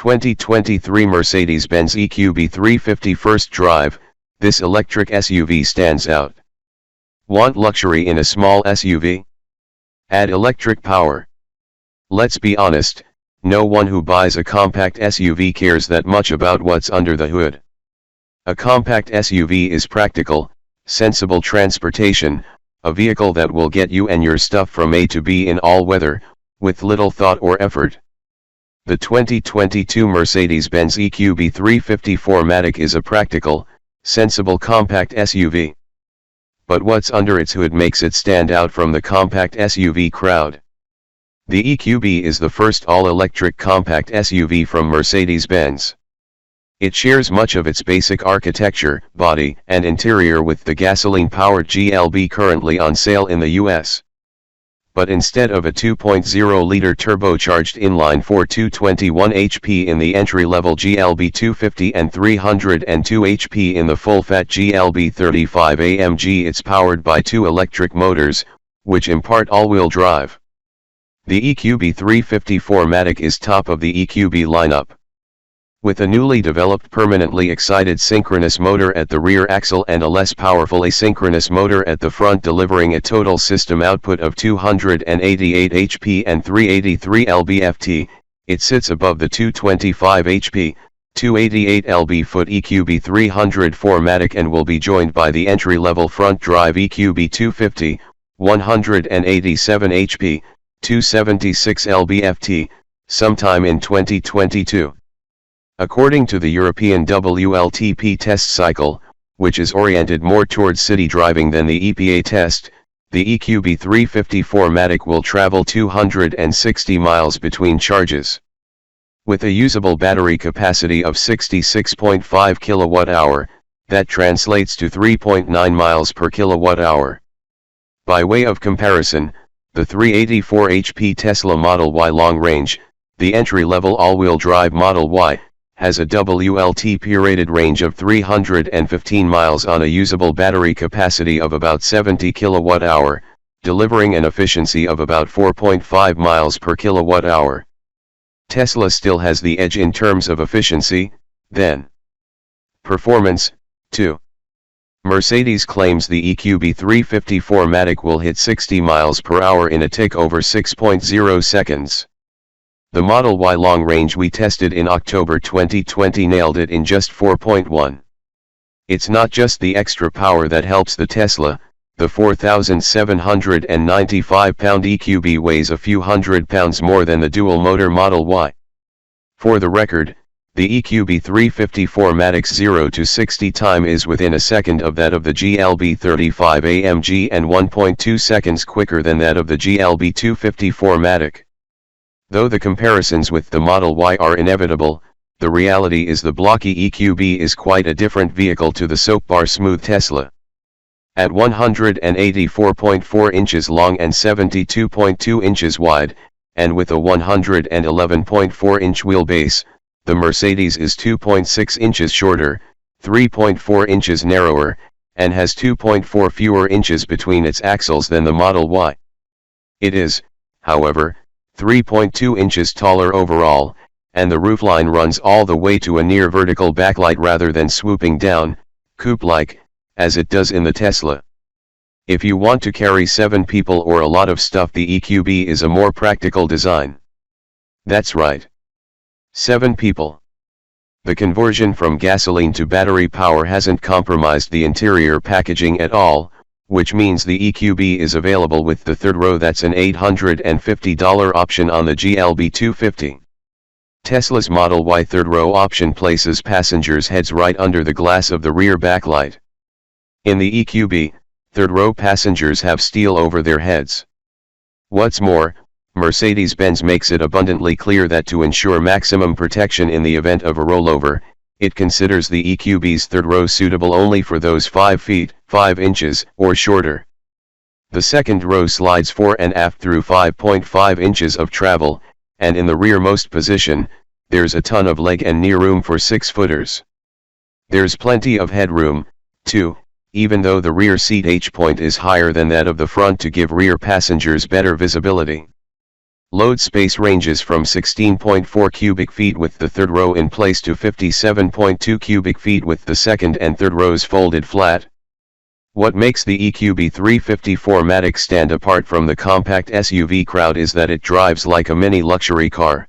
2023 Mercedes-Benz EQB 350 first drive, this electric SUV stands out. Want luxury in a small SUV? Add electric power. Let's be honest, no one who buys a compact SUV cares that much about what's under the hood. A compact SUV is practical, sensible transportation, a vehicle that will get you and your stuff from A to B in all weather, with little thought or effort. The 2022 Mercedes-Benz EQB 350 4MATIC is a practical, sensible compact SUV. But what's under its hood makes it stand out from the compact SUV crowd. The EQB is the first all-electric compact SUV from Mercedes-Benz. It shares much of its basic architecture, body, and interior with the gasoline-powered GLB currently on sale in the US. But instead of a 2.0-liter turbocharged inline-4 221 HP in the entry-level GLB 250 and 302 HP in the full-fat GLB 35 AMG, it's powered by two electric motors, which impart all-wheel drive. The EQB 350 4MATIC is top of the EQB lineup. With a newly developed permanently excited synchronous motor at the rear axle and a less powerful asynchronous motor at the front, delivering a total system output of 288 HP and 383 lb-ft, it sits above the 225 HP, 288 lb-ft EQB 300 4MATIC and will be joined by the entry-level front-drive EQB 250, 187 HP, 276 lb-ft, sometime in 2022. According to the European WLTP test cycle, which is oriented more towards city driving than the EPA test, the EQB 350 4MATIC will travel 260 miles between charges. With a usable battery capacity of 66.5 kWh, that translates to 3.9 miles per kWh. By way of comparison, the 384 HP Tesla Model Y long range, the entry-level all-wheel drive Model Y, has a WLTP rated range of 315 miles on a usable battery capacity of about 70 kWh, delivering an efficiency of about 4.5 miles per kWh. Tesla still has the edge in terms of efficiency, then. Performance, too. Mercedes claims the EQB 350 4MATIC will hit 60 miles per hour in a tick over 6.0 seconds. The Model Y long range we tested in October 2020 nailed it in just 4.1. It's not just the extra power that helps the Tesla, the 4,795-pound EQB weighs a few hundred pounds more than the dual-motor Model Y. For the record, the EQB 350 4MATIC's 0 to 60 time is within a second of that of the GLB 35 AMG and 1.2 seconds quicker than that of the GLB 250 4MATIC. Though the comparisons with the Model Y are inevitable, the reality is the blocky EQB is quite a different vehicle to the soapbar smooth Tesla. At 184.4 inches long and 72.2 inches wide, and with a 111.4-inch wheelbase, the Mercedes is 2.6 inches shorter, 3.4 inches narrower, and has 2.4 fewer inches between its axles than the Model Y. It is, however, 3.2 inches taller overall, and the roofline runs all the way to a near vertical backlight rather than swooping down, coupe-like, as it does in the Tesla. If you want to carry 7 people or a lot of stuff, the EQB is a more practical design. That's right. 7 people. The conversion from gasoline to battery power hasn't compromised the interior packaging at all, which means the EQB is available with the third row. That's an $850 option on the GLB 250. Tesla's Model Y third row option places passengers' heads right under the glass of the rear backlight. In the EQB, third row passengers have steel over their heads. What's more, Mercedes-Benz makes it abundantly clear that to ensure maximum protection in the event of a rollover, it considers the EQB's third row suitable only for those 5 feet, 5 inches, or shorter. The second row slides fore and aft through 5.5 inches of travel, and in the rearmost position, there's a ton of leg and knee room for 6-footers. There's plenty of headroom, too, even though the rear seat H point is higher than that of the front to give rear passengers better visibility. Load space ranges from 16.4 cubic feet with the third row in place to 57.2 cubic feet with the second and third rows folded flat. What makes the EQB 350 4MATIC stand apart from the compact SUV crowd is that it drives like a mini luxury car.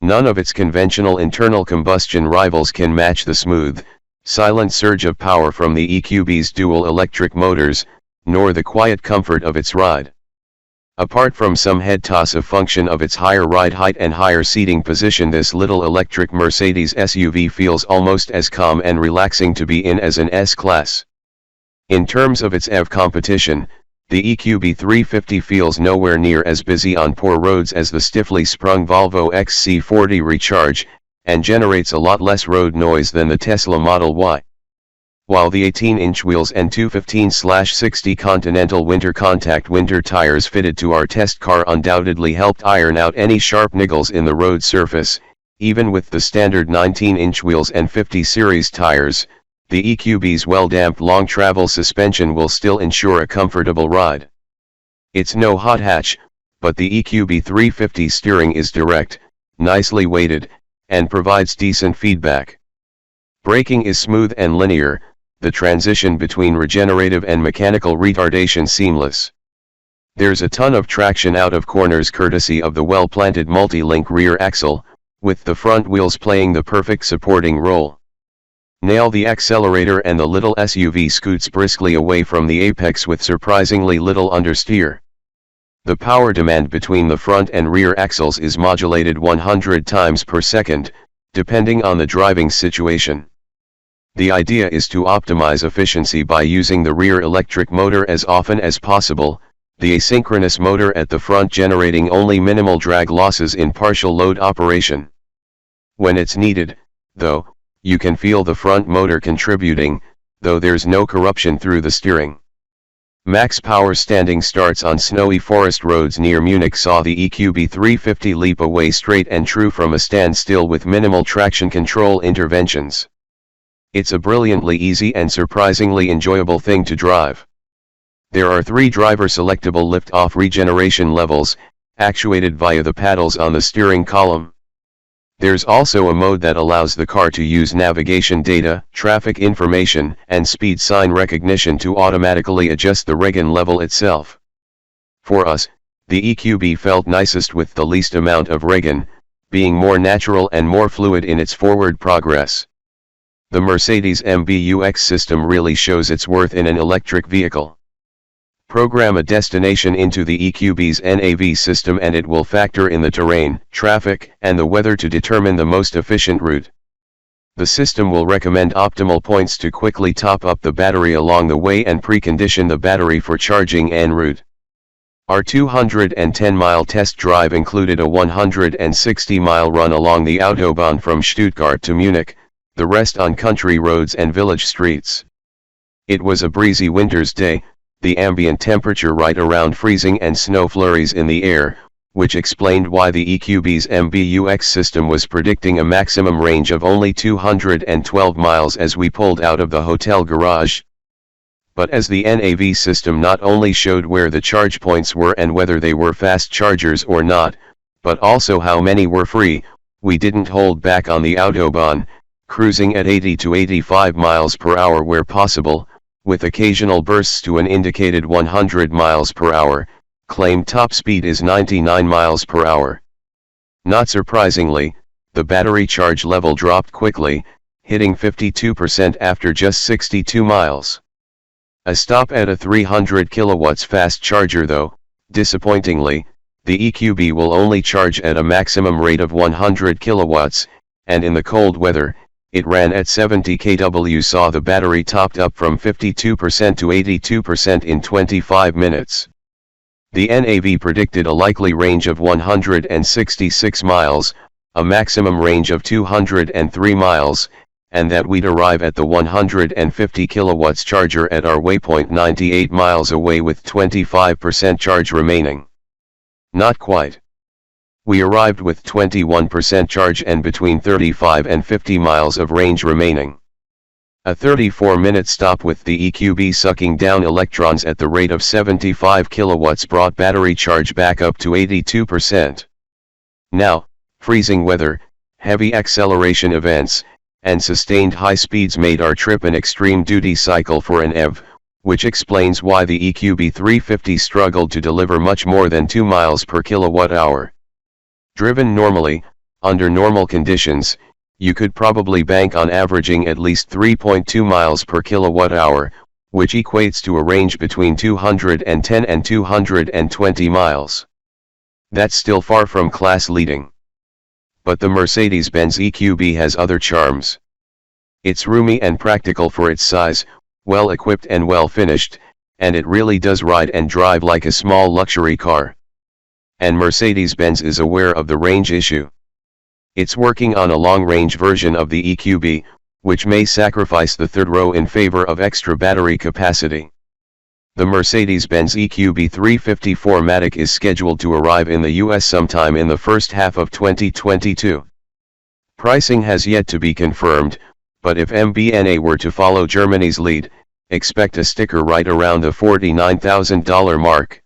None of its conventional internal combustion rivals can match the smooth, silent surge of power from the EQB's dual electric motors, nor the quiet comfort of its ride. Apart from some head toss of function of its higher ride height and higher seating position, this little electric Mercedes SUV feels almost as calm and relaxing to be in as an S-Class. In terms of its EV competition, the EQB 350 feels nowhere near as busy on poor roads as the stiffly sprung Volvo XC40 Recharge, and generates a lot less road noise than the Tesla Model Y. While the 18-inch wheels and 215/60 Continental winter contact winter tires fitted to our test car undoubtedly helped iron out any sharp niggles in the road surface, even with the standard 19-inch wheels and 50 series tires, the EQB's well-damped long travel suspension will still ensure a comfortable ride. It's no hot hatch, but the EQB 350 steering is direct, nicely weighted, and provides decent feedback. Braking is smooth and linear, the transition between regenerative and mechanical retardation seamless. There's a ton of traction out of corners courtesy of the well-planted multi-link rear axle, with the front wheels playing the perfect supporting role. Nail the accelerator and the little SUV scoots briskly away from the apex with surprisingly little understeer. The power demand between the front and rear axles is modulated 100 times per second, depending on the driving situation. The idea is to optimize efficiency by using the rear electric motor as often as possible, the asynchronous motor at the front generating only minimal drag losses in partial load operation. When it's needed, though, you can feel the front motor contributing, though there's no corruption through the steering. Max power standing starts on snowy forest roads near Munich saw the EQB 350 leap away straight and true from a standstill with minimal traction control interventions. It's a brilliantly easy and surprisingly enjoyable thing to drive. There are 3 driver selectable lift-off regeneration levels, actuated via the paddles on the steering column. There's also a mode that allows the car to use navigation data, traffic information, and speed sign recognition to automatically adjust the regen level itself. For us, the EQB felt nicest with the least amount of regen, being more natural and more fluid in its forward progress. The Mercedes MBUX system really shows its worth in an electric vehicle. Program a destination into the EQB's NAV system and it will factor in the terrain, traffic, and the weather to determine the most efficient route. The system will recommend optimal points to quickly top up the battery along the way and precondition the battery for charging en route. Our 210-mile test drive included a 160-mile run along the Autobahn from Stuttgart to Munich, the rest on country roads and village streets. It was a breezy winter's day, the ambient temperature right around freezing and snow flurries in the air, which explained why the EQB's MBUX system was predicting a maximum range of only 212 miles as we pulled out of the hotel garage. But as the NAV system not only showed where the charge points were and whether they were fast chargers or not, but also how many were free, we didn't hold back on the Autobahn, cruising at 80 to 85 miles per hour where possible, with occasional bursts to an indicated 100 miles per hour, claimed top speed is 99 miles per hour. Not surprisingly, the battery charge level dropped quickly, hitting 52% after just 62 miles. A stop at a 300 kilowatts fast charger though, disappointingly, the EQB will only charge at a maximum rate of 100 kilowatts, and in the cold weather, it ran at 70 kW saw the battery topped up from 52% to 82% in 25 minutes. The NAV predicted a likely range of 166 miles, a maximum range of 203 miles, and that we'd arrive at the 150 kilowatts charger at our waypoint 98 miles away with 25% charge remaining. Not quite. We arrived with 21% charge and between 35 and 50 miles of range remaining. A 34-minute stop with the EQB sucking down electrons at the rate of 75 kilowatts brought battery charge back up to 82%. Now, freezing weather, heavy acceleration events, and sustained high speeds made our trip an extreme duty cycle for an EV, which explains why the EQB 350 struggled to deliver much more than 2 miles per kilowatt-hour. Driven normally, under normal conditions, you could probably bank on averaging at least 3.2 miles per kilowatt-hour, which equates to a range between 210 and 220 miles. That's still far from class-leading. But the Mercedes-Benz EQB has other charms. It's roomy and practical for its size, well-equipped and well-finished, and it really does ride and drive like a small luxury car. And Mercedes-Benz is aware of the range issue. It's working on a long-range version of the EQB, which may sacrifice the third row in favor of extra battery capacity. The Mercedes-Benz EQB 350 4MATIC is scheduled to arrive in the US sometime in the first half of 2022. Pricing has yet to be confirmed, but if MBNA were to follow Germany's lead, expect a sticker right around the $49,000 mark.